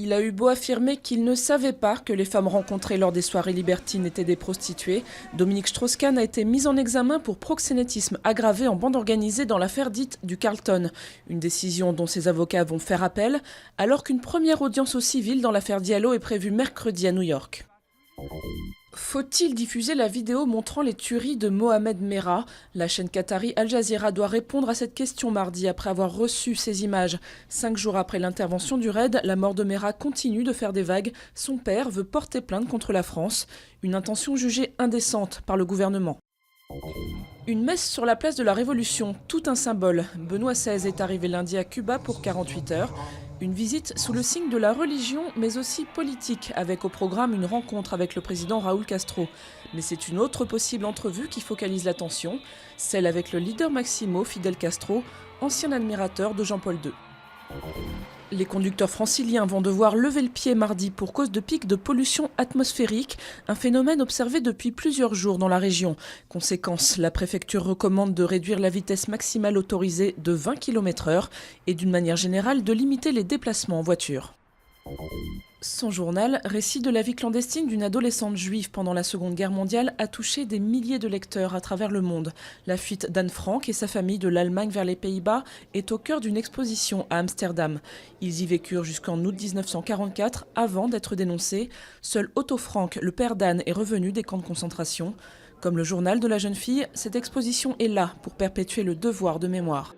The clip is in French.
Il a eu beau affirmer qu'il ne savait pas que les femmes rencontrées lors des soirées libertines étaient des prostituées, Dominique Strauss-Kahn a été mis en examen pour proxénétisme aggravé en bande organisée dans l'affaire dite du Carlton. Une décision dont ses avocats vont faire appel, alors qu'une première audience au civil dans l'affaire Diallo est prévue mercredi à New York. Faut-il diffuser la vidéo montrant les tueries de Mohamed Merah? La chaîne qatari Al Jazeera doit répondre à cette question mardi après avoir reçu ces images. 5 jours après l'intervention du raid, la mort de Merah continue de faire des vagues. Son père veut porter plainte contre la France, une intention jugée indécente par le gouvernement. Une messe sur la place de la Révolution, tout un symbole. Benoît XVI est arrivé lundi à Cuba pour 48 heures. Une visite sous le signe de la religion, mais aussi politique, avec au programme une rencontre avec le président Raúl Castro. Mais c'est une autre possible entrevue qui focalise l'attention, celle avec le leader Máximo Fidel Castro, ancien admirateur de Jean-Paul II. Les conducteurs franciliens vont devoir lever le pied mardi pour cause de pics de pollution atmosphérique, un phénomène observé depuis plusieurs jours dans la région. Conséquence, la préfecture recommande de réduire la vitesse maximale autorisée de 20 km/h et d'une manière générale de limiter les déplacements en voiture. Son journal, récit de la vie clandestine d'une adolescente juive pendant la Seconde Guerre mondiale, a touché des milliers de lecteurs à travers le monde. La fuite d'Anne Frank et sa famille de l'Allemagne vers les Pays-Bas est au cœur d'une exposition à Amsterdam. Ils y vécurent jusqu'en août 1944 avant d'être dénoncés. Seul Otto Frank, le père d'Anne, est revenu des camps de concentration. Comme le journal de la jeune fille, cette exposition est là pour perpétuer le devoir de mémoire.